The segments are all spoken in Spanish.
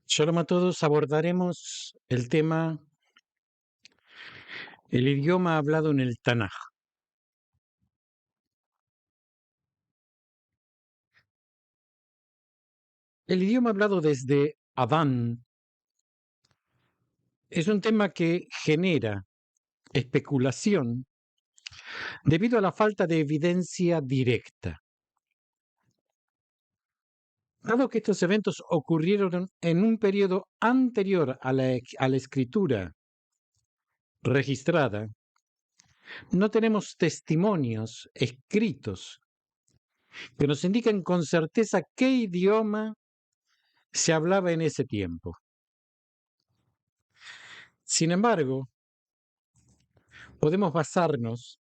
Shalom a todos, abordaremos el tema, el idioma hablado en el Tanaj. El idioma hablado desde Adán es un tema que genera especulación debido a la falta de evidencia directa. Dado que estos eventos ocurrieron en un periodo anterior a la escritura registrada, no tenemos testimonios escritos que nos indiquen con certeza qué idioma se hablaba en ese tiempo. Sin embargo, podemos basarnos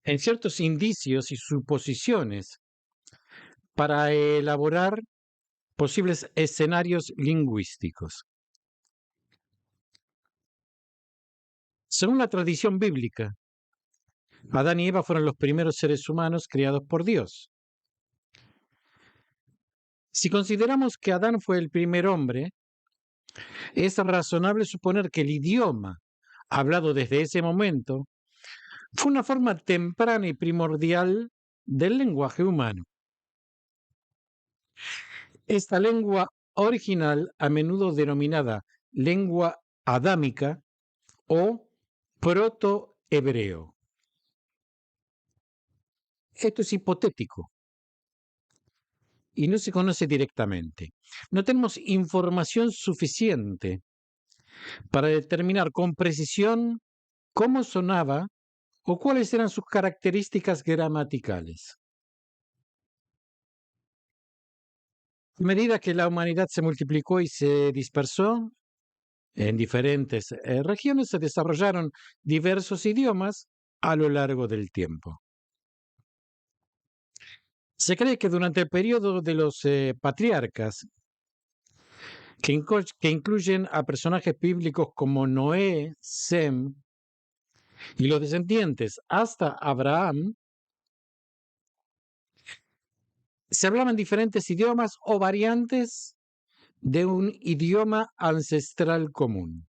en ciertos indicios y suposiciones para elaborar posibles escenarios lingüísticos. Según la tradición bíblica, Adán y Eva fueron los primeros seres humanos creados por Dios. Si consideramos que Adán fue el primer hombre, es razonable suponer que el idioma hablado desde ese momento fue una forma temprana y primordial del lenguaje humano. Esta lengua original, a menudo denominada lengua adámica o protohebreo. Esto es hipotético y no se conoce directamente. No tenemos información suficiente para determinar con precisión cómo sonaba o cuáles eran sus características gramaticales. A medida que la humanidad se multiplicó y se dispersó en diferentes regiones, se desarrollaron diversos idiomas a lo largo del tiempo. Se cree que durante el periodo de los patriarcas, que incluyen a personajes bíblicos como Noé, Sem y los descendientes hasta Abraham, se hablaban diferentes idiomas o variantes de un idioma ancestral común.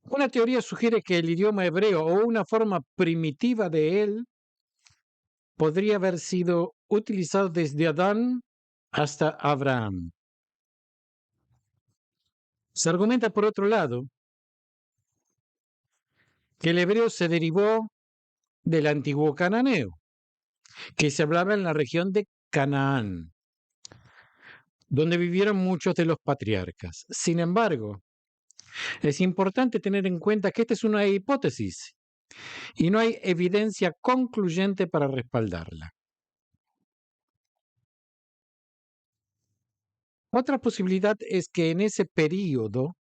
Una teoría sugiere que el idioma hebreo o una forma primitiva de él podría haber sido utilizado desde Adán hasta Abraham. Se argumenta, por otro lado, que el hebreo se derivó del antiguo cananeo, que se hablaba en la región de Canaán, donde vivieron muchos de los patriarcas. Sin embargo, es importante tener en cuenta que esta es una hipótesis y no hay evidencia concluyente para respaldarla. Otra posibilidad es que en ese período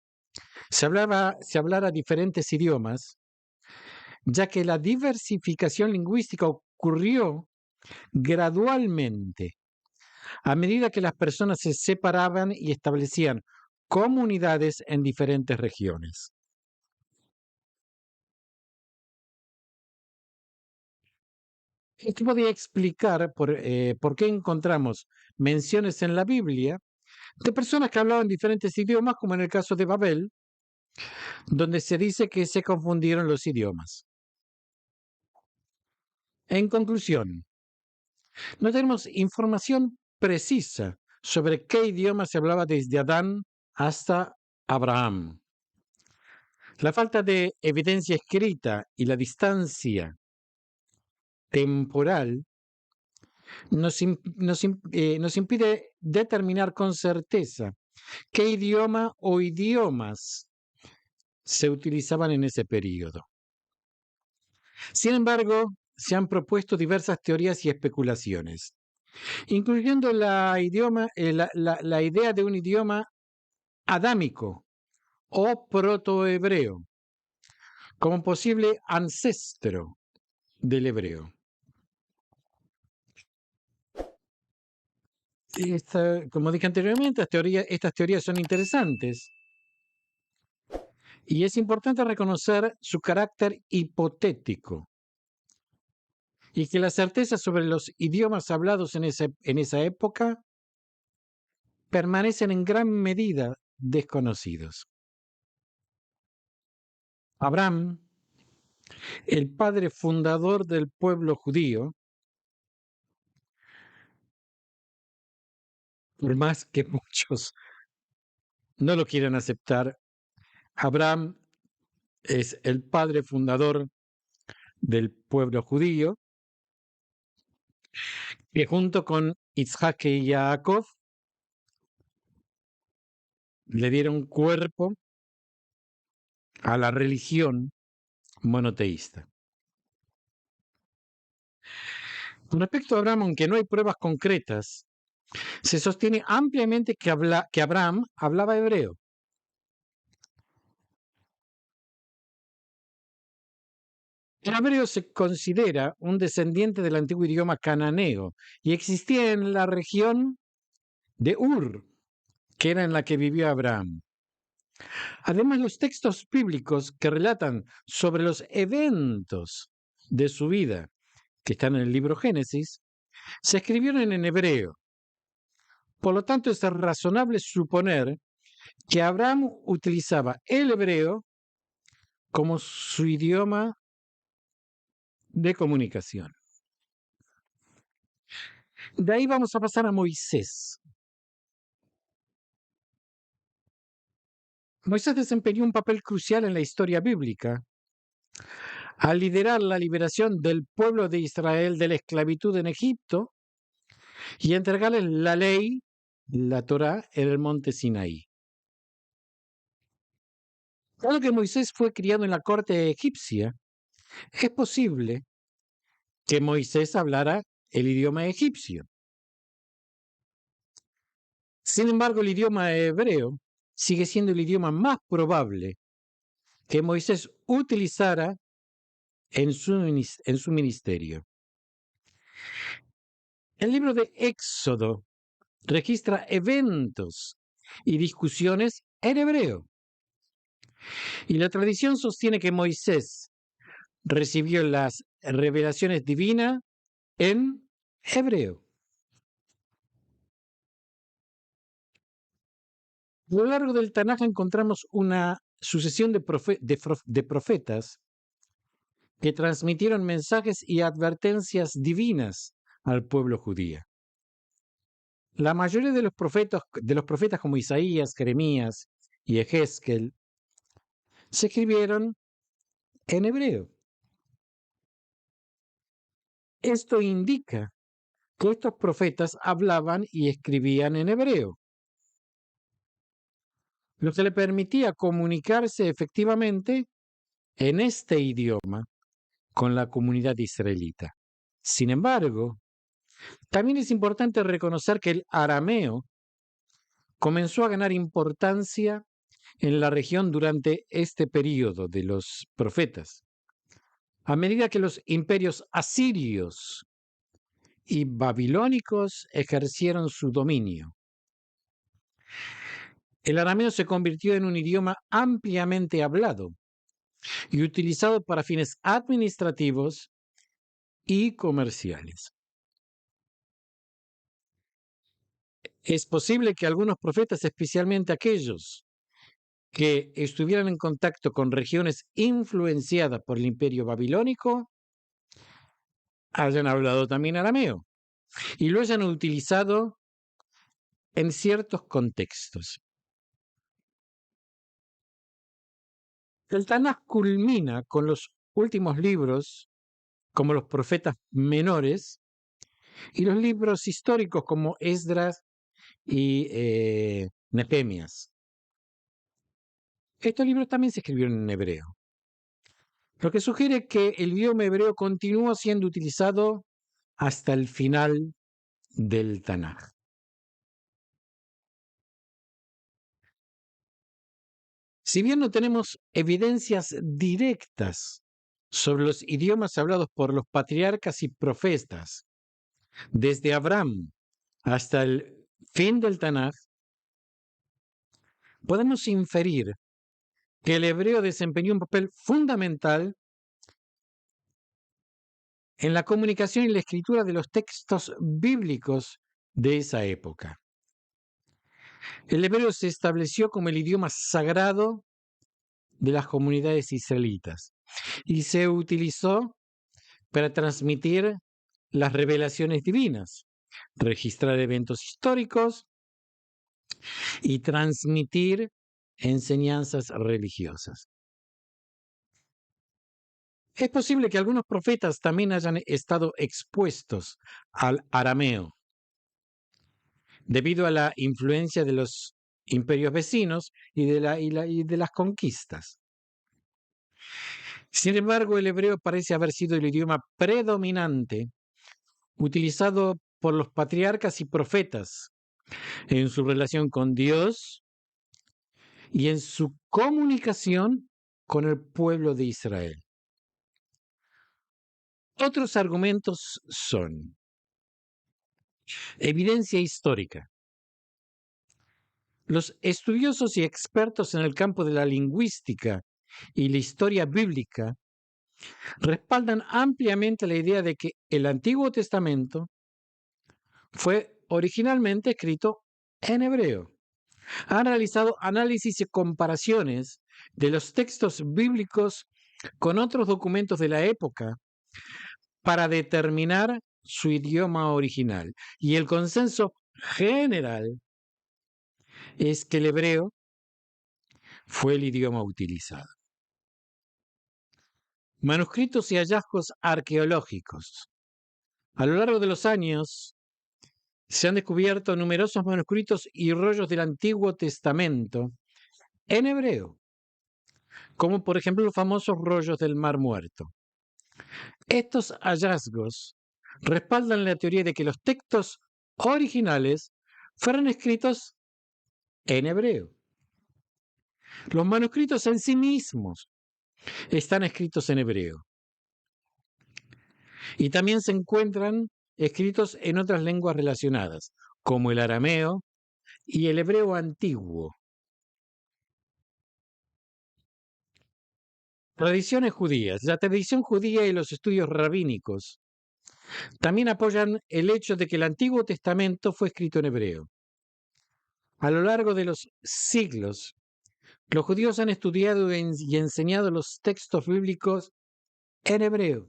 se hablara diferentes idiomas, ya que la diversificación lingüística ocurrió gradualmente a medida que las personas se separaban y establecían comunidades en diferentes regiones. Esto podría explicar por qué encontramos menciones en la Biblia de personas que hablaban diferentes idiomas, como en el caso de Babel, donde se dice que se confundieron los idiomas. En conclusión, no tenemos información precisa sobre qué idioma se hablaba desde Adán hasta Abraham. La falta de evidencia escrita y la distancia temporal nos impide determinar con certeza qué idioma o idiomas se utilizaban en ese periodo. Sin embargo, se han propuesto diversas teorías y especulaciones, incluyendo la idea de un idioma adámico o protohebreo como posible ancestro del hebreo. Como dije anteriormente, estas teorías son interesantes y es importante reconocer su carácter hipotético. y que la certeza sobre los idiomas hablados en esa época permanecen en gran medida desconocidos. Abraham, el padre fundador del pueblo judío, por más que muchos no lo quieran aceptar, Abraham es el padre fundador del pueblo judío, que junto con Isaac y Jacob le dieron cuerpo a la religión monoteísta. Con respecto a Abraham, aunque no hay pruebas concretas, se sostiene ampliamente que Abraham hablaba hebreo. El hebreo se considera un descendiente del antiguo idioma cananeo y existía en la región de Ur, que era en la que vivió Abraham. Además, los textos bíblicos que relatan sobre los eventos de su vida, que están en el libro Génesis, se escribieron en hebreo. Por lo tanto, es razonable suponer que Abraham utilizaba el hebreo como su idioma de comunicación. De ahí vamos a pasar a Moisés. Moisés desempeñó un papel crucial en la historia bíblica al liderar la liberación del pueblo de Israel de la esclavitud en Egipto y entregarles la ley, la Torá, en el monte Sinaí. Dado que Moisés fue criado en la corte egipcia, es posible que Moisés hablara el idioma egipcio. Sin embargo, el idioma hebreo sigue siendo el idioma más probable que Moisés utilizara en su ministerio. El libro de Éxodo registra eventos y discusiones en hebreo. Y la tradición sostiene que Moisés recibió las revelaciones divinas en hebreo. A lo largo del Tanaj encontramos una sucesión de profetas que transmitieron mensajes y advertencias divinas al pueblo judío. La mayoría de los profetas como Isaías, Jeremías y Ezequiel se escribieron en hebreo. Esto indica que estos profetas hablaban y escribían en hebreo, lo que le permitía comunicarse efectivamente en este idioma con la comunidad israelita. Sin embargo, también es importante reconocer que el arameo comenzó a ganar importancia en la región durante este período de los profetas, a medida que los imperios asirios y babilónicos ejercieron su dominio. El arameo se convirtió en un idioma ampliamente hablado y utilizado para fines administrativos y comerciales. Es posible que algunos profetas, especialmente aquellos que estuvieran en contacto con regiones influenciadas por el imperio babilónico, hayan hablado también arameo y lo hayan utilizado en ciertos contextos. El Tanaj culmina con los últimos libros, como los profetas menores, y los libros históricos como Esdras y Nehemías. Estos libros también se escribieron en hebreo, lo que sugiere que el idioma hebreo continúa siendo utilizado hasta el final del Tanaj. Si bien no tenemos evidencias directas sobre los idiomas hablados por los patriarcas y profetas, desde Abraham hasta el fin del Tanaj, podemos inferir que el hebreo desempeñó un papel fundamental en la comunicación y la escritura de los textos bíblicos de esa época. El hebreo se estableció como el idioma sagrado de las comunidades israelitas y se utilizó para transmitir las revelaciones divinas, registrar eventos históricos y transmitir enseñanzas religiosas. Es posible que algunos profetas también hayan estado expuestos al arameo, debido a la influencia de los imperios vecinos y de las conquistas. Sin embargo, el hebreo parece haber sido el idioma predominante utilizado por los patriarcas y profetas en su relación con Dios y en su comunicación con el pueblo de Israel. Otros argumentos son evidencia histórica. Los estudiosos y expertos en el campo de la lingüística y la historia bíblica respaldan ampliamente la idea de que el Antiguo Testamento fue originalmente escrito en hebreo. Han realizado análisis y comparaciones de los textos bíblicos con otros documentos de la época para determinar su idioma original. Y el consenso general es que el hebreo fue el idioma utilizado. Manuscritos y hallazgos arqueológicos. A lo largo de los años se han descubierto numerosos manuscritos y rollos del Antiguo Testamento en hebreo, como por ejemplo los famosos rollos del Mar Muerto. Estos hallazgos respaldan la teoría de que los textos originales fueron escritos en hebreo. Los manuscritos en sí mismos están escritos en hebreo. Y también se encuentran escritos en otras lenguas relacionadas, como el arameo y el hebreo antiguo. Tradiciones judías. La tradición judía y los estudios rabínicos también apoyan el hecho de que el Antiguo Testamento fue escrito en hebreo. A lo largo de los siglos, los judíos han estudiado y enseñado los textos bíblicos en hebreo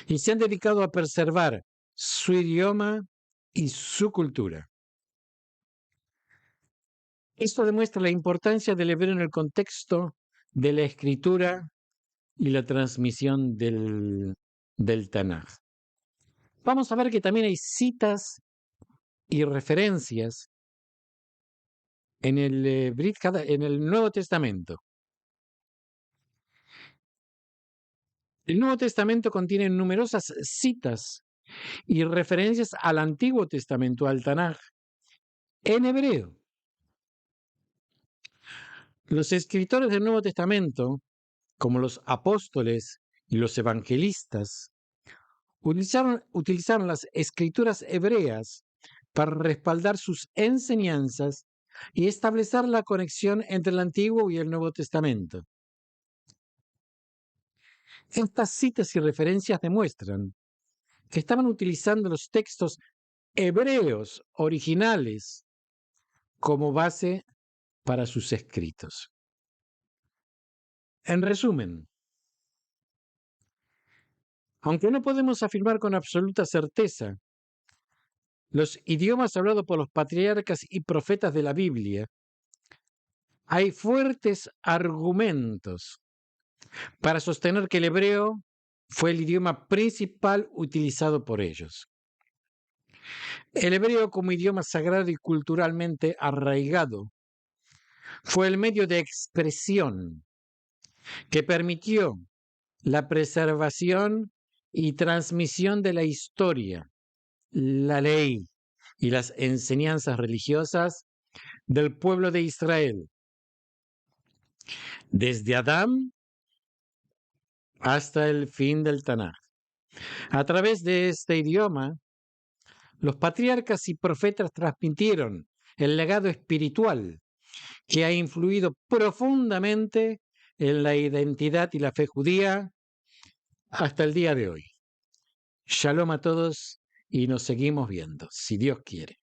y se han dedicado a preservar su idioma y su cultura. Esto demuestra la importancia del hebreo en el contexto de la escritura y la transmisión del Tanaj. Vamos a ver que también hay citas y referencias en el Nuevo Testamento. El Nuevo Testamento contiene numerosas citas y referencias al Antiguo Testamento, al Tanaj, en hebreo. Los escritores del Nuevo Testamento, como los apóstoles y los evangelistas, utilizaron las escrituras hebreas para respaldar sus enseñanzas y establecer la conexión entre el Antiguo y el Nuevo Testamento. Estas citas y referencias demuestran que estaban utilizando los textos hebreos originales como base para sus escritos. En resumen, aunque no podemos afirmar con absoluta certeza los idiomas hablados por los patriarcas y profetas de la Biblia, hay fuertes argumentos para sostener que el hebreo fue el idioma principal utilizado por ellos. El hebreo, como idioma sagrado y culturalmente arraigado, fue el medio de expresión que permitió la preservación y transmisión de la historia, la ley y las enseñanzas religiosas del pueblo de Israel, desde Adán hasta el fin del Tanaj. A través de este idioma, los patriarcas y profetas transmitieron el legado espiritual que ha influido profundamente en la identidad y la fe judía hasta el día de hoy. Shalom a todos y nos seguimos viendo, si Dios quiere.